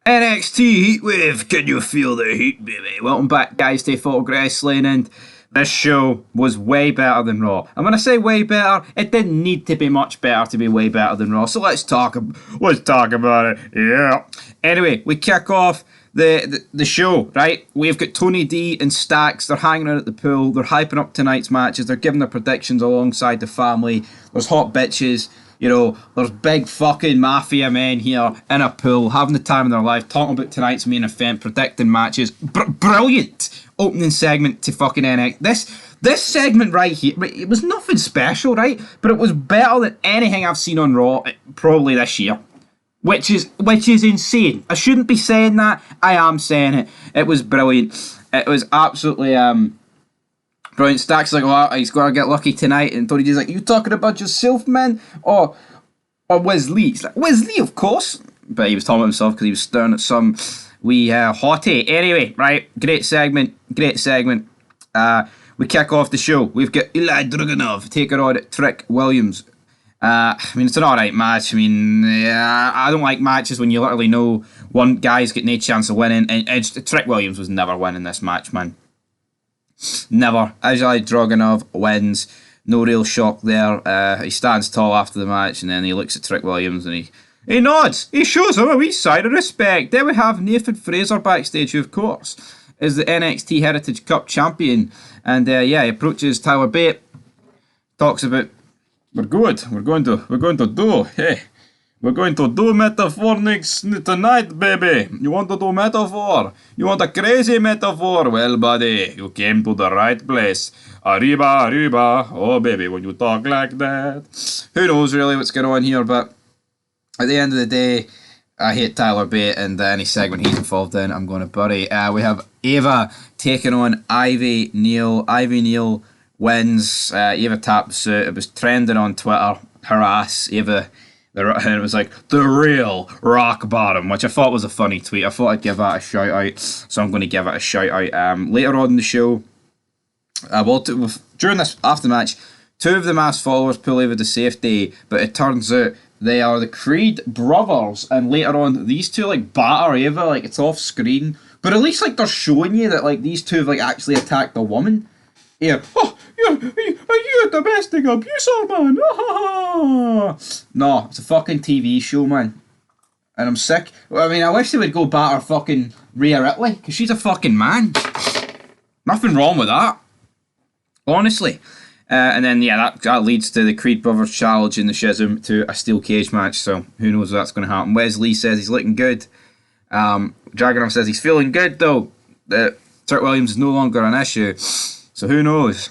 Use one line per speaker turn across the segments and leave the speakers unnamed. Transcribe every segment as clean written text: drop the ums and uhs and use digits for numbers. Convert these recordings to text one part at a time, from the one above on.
NXT Heatwave, can you feel the heat, baby? Welcome back, guys, to Photo Wrestling, and this show was way better than Raw. And when I say way better, it didn't need to be much better to be way better than Raw. So let's talk about it. Yeah. Anyway, we kick off the show, right? We've got Tony D and Stax. They're hanging out at the pool. They're hyping up tonight's matches. They're giving their predictions alongside the family. There's hot bitches. You know, there's big fucking mafia men here in a pool, having the time of their life, talking about tonight's main event, predicting matches. Brilliant opening segment to fucking NXT. This segment right here, it was nothing special, right? But it was better than anything I've seen on Raw, probably this year. Which is insane. I shouldn't be saying that. I am saying it. It was brilliant. It was absolutely brilliant. Stack's like, oh, he's got to get lucky tonight. And Tony D's like, you talking about yourself, man? Or Wesley? He's like, Wesley, of course. But he was talking about himself because he was staring at some wee hottie. Anyway, right, great segment. We kick off the show. We've got Eli Dragunov taking on Trick Williams. I mean, it's an alright match. I mean, I don't like matches when you literally know one guy's got no chance of winning. And Trick Williams was never winning this match, man. Never. Ajay Dragunov wins. No real shock there. He stands tall after the match and then he looks at Trick Williams and he nods. He shows him a wee sign of respect. Then we have Nathan Fraser backstage, who of course is the NXT Heritage Cup champion. And he approaches Tyler Bate. Talks about, we're good. We're going to do metaphor tonight, baby. You want to do metaphor? You want a crazy metaphor? Well, buddy, you came to the right place. Arriba. Oh, baby, when you talk like that. Who knows really what's going on here, but at the end of the day, I hate Tyler Bate and any segment he's involved in, I'm going to bury. We have Ava taking on Ivy Neal. Ivy Neal wins. Ava tapped the suit. It was trending on Twitter. Harass Ava. And it was like, the real rock bottom, which I thought was a funny tweet. I thought I'd give that a shout out, so I'm going to give it a shout out. Later on in the show, during this after match, two of the masked followers pull Ava to safety, but it turns out they are the Creed brothers, and later on, these two like batter Ava, like it's off screen, but at least like they're showing you that like these two have like actually attacked a woman. Yeah. Oh, you're a domestic abuser, man. No, it's a fucking TV show, man. And I'm sick. I mean, I wish they would go batter fucking Rhea Ripley, because she's a fucking man. Nothing wrong with that. Honestly. And then, that leads to the Creed brothers challenging the Shizm to a steel cage match, so who knows what's going to happen. Wesley says he's looking good. Dragunov says he's feeling good, though. Trick Williams is no longer an issue. So who knows?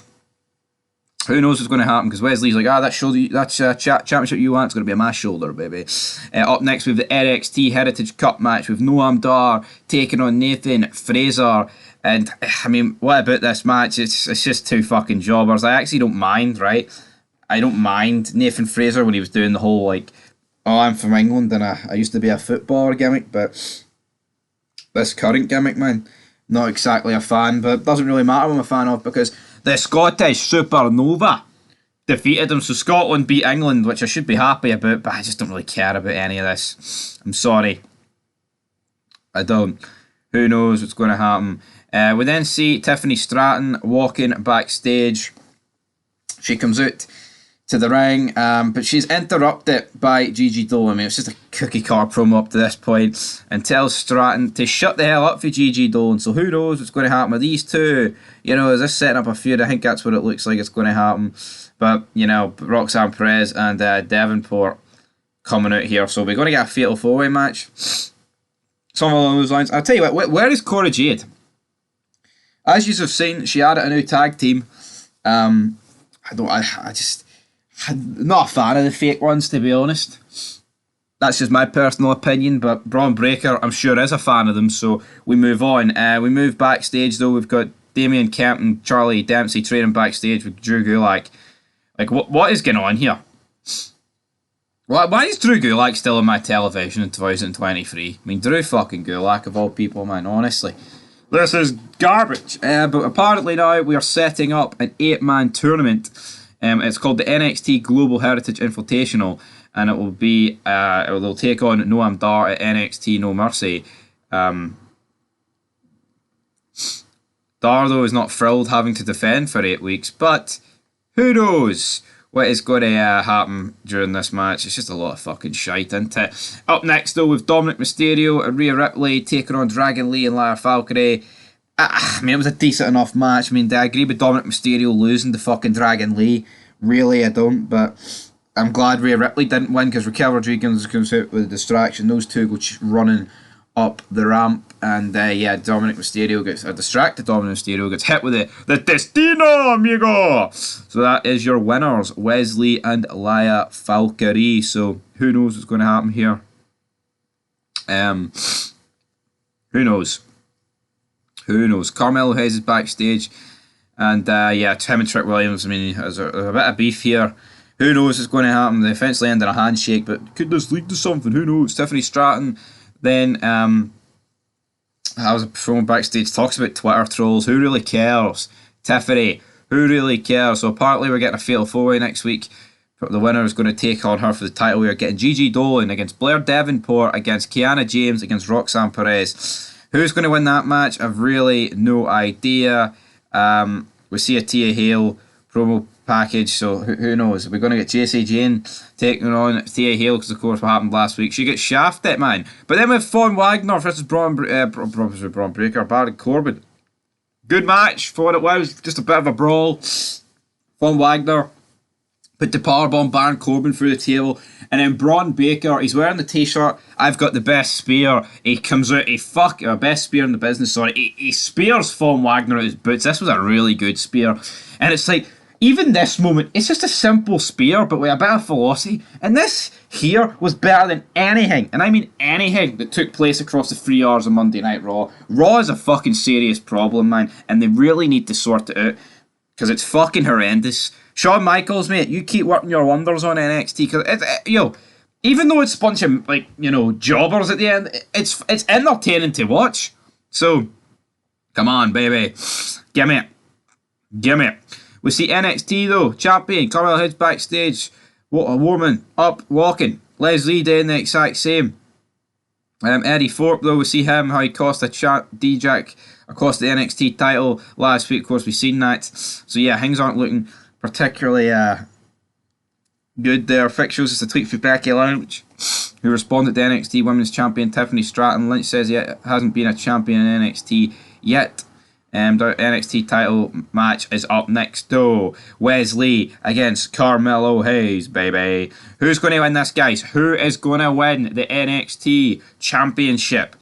Who knows what's going to happen? Because Wesley's like, that championship you want, it's going to be on my shoulder, baby. Up next, we have the NXT Heritage Cup match with Noam Dar taking on Nathan Fraser. And, I mean, what about this match? It's just two fucking jobbers. I actually don't mind, right? I don't mind Nathan Fraser when he was doing the whole, like, oh, I'm from England and I used to be a footballer gimmick, but this current gimmick, man, not exactly a fan, but it doesn't really matter what I'm a fan of because the Scottish Supernova defeated them. So Scotland beat England, which I should be happy about, but I just don't really care about any of this. I'm sorry. I don't. Who knows what's going to happen? We then see Tiffany Stratton walking backstage. She comes out to the ring, but she's interrupted by Gigi Dolan. I mean, it's just a cookie cutter promo up to this point, and tells Stratton to shut the hell up for Gigi Dolan. So who knows what's going to happen with these two? You know, is this setting up a feud? I think that's what it looks like it's going to happen. But, you know, Roxanne Perez and Davenport coming out here. So we're going to get a fatal four-way match. Something along those lines. I'll tell you what, where is Cora Jade? As you have seen, she added a new tag team. I'm not a fan of the fake ones, to be honest. That's just my personal opinion, but Braun Breaker, I'm sure, is a fan of them, so we move on. We move backstage, though. We've got Damian Kemp and Charlie Dempsey training backstage with Drew Gulak. Like, what is going on here? Why is Drew Gulak still on my television in 2023? I mean, Drew fucking Gulak, of all people, man, honestly. This is garbage. But apparently now we are setting up an 8-man tournament. It's called the NXT Global Heritage Invitational. and it will be they'll take on Noam Dar at NXT No Mercy. Dar, though, is not thrilled having to defend for 8 weeks, but who knows what is going to happen during this match. It's just a lot of fucking shite, isn't it? Up next, though, with Dominic Mysterio and Rhea Ripley taking on Dragon Lee and Lara Valkyrie. I mean, it was a decent enough match. I mean, do I agree with Dominic Mysterio losing to fucking Dragon Lee? Really, I don't, but I'm glad Rhea Ripley didn't win because Raquel Rodriguez comes out with a distraction. Those two go running up the ramp, and Dominic Mysterio gets distracted. Dominic Mysterio gets hit with the Destino, amigo. So that is your winners, Wesley and Lara Valkyrie. So who knows what's going to happen here? Who knows? Who knows? Carmelo Hayes is backstage, and him and Trick Williams. I mean, there's a bit of beef here. Who knows what's going to happen? They eventually end in a handshake, but could this lead to something? Who knows? Tiffany Stratton then I was performing backstage, talks about Twitter trolls. Who really cares? Tiffany, who really cares? So apparently we're getting a fatal four-way next week. The winner is going to take on her for the title. We are getting Gigi Dolan against Blair Davenport, against Kiana James, against Roxanne Perez. Who's going to win that match? I've really no idea. We see a Tia Hale promo package, so who knows? We're going to get JC Jane taking on Tia Hale, because of course what happened last week, she gets shafted, man. But then with Von Wagner versus Braun Breaker, Baron Corbin. Good match for what it was, just a bit of a brawl. Von Wagner put the powerbomb Baron Corbin through the table, and then Braun Breaker, he's wearing the t-shirt, I've got the best spear. He comes out, best spear in the business, sorry. He spears Von Wagner at his boots. This was a really good spear, and it's like, even this moment, it's just a simple spear, but with a bit of velocity. And this here was better than anything, and I mean anything, that took place across the 3 hours of Monday Night Raw. Raw is a fucking serious problem, man, and they really need to sort it out, because it's fucking horrendous. Shawn Michaels, mate, you keep working your wonders on NXT, because even though it's a bunch of jobbers at the end, it's entertaining to watch. So, come on, baby, give me it. We see NXT though, champion, Carmella Hayes backstage, what a woman, up, walking, Leslie doing the exact same. Eddie Thorpe though, we see him, how he cost a D-Jack across the NXT title last week, of course we've seen that. So yeah, things aren't looking particularly good there. Fixtures, it's a tweet from Becky Lynch, who responded to NXT Women's Champion Tiffany Stratton. Lynch says he hasn't been a champion in NXT yet. The NXT title match is up next though. Wesley against Carmelo Hayes, baby. Who's going to win this, guys? Who is going to win the NXT Championship?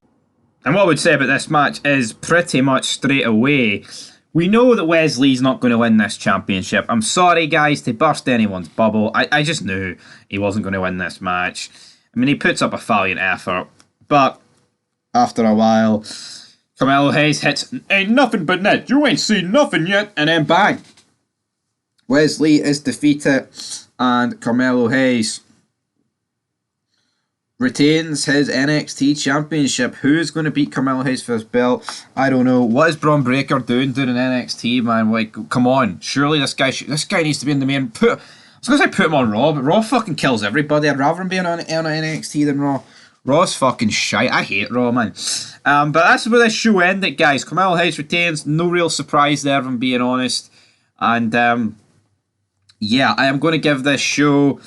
And what I would say about this match is pretty much straight away, we know that Wesley's not going to win this championship. I'm sorry, guys, to burst anyone's bubble. I just knew he wasn't going to win this match. I mean, he puts up a valiant effort, but after a while, Carmelo Hayes hits, ain't nothing but net, you ain't seen nothing yet, and then bang. Wesley is defeated, and Carmelo Hayes retains his NXT Championship. Who's going to beat Carmelo Hayes for his belt? I don't know. What is Braun Breaker doing in NXT, man? Like, come on. Surely this guy needs to be in the main. I was going to say put him on Raw, but Raw fucking kills everybody. I'd rather him be on NXT than Raw. Raw's fucking shite. I hate Raw, man. But that's where this show ended, guys. Carmelo Hayes retains. No real surprise there, if I'm being honest. And, yeah, I am going to give this show,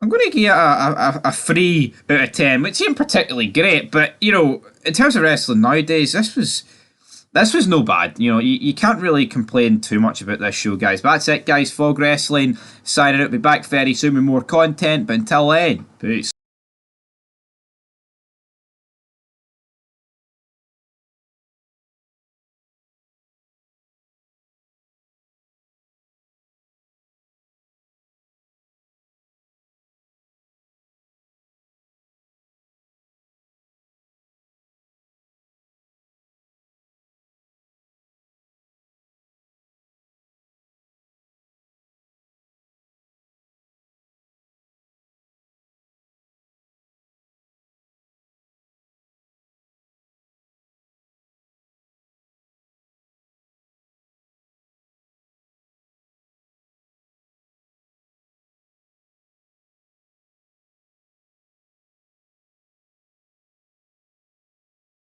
I'm going to give it a 3 out of 10, which isn't particularly great, but, in terms of wrestling nowadays, this was no bad. You can't really complain too much about this show, guys. But that's it, guys. Fog Wrestling signing out. Be back very soon with more content, but until then, peace.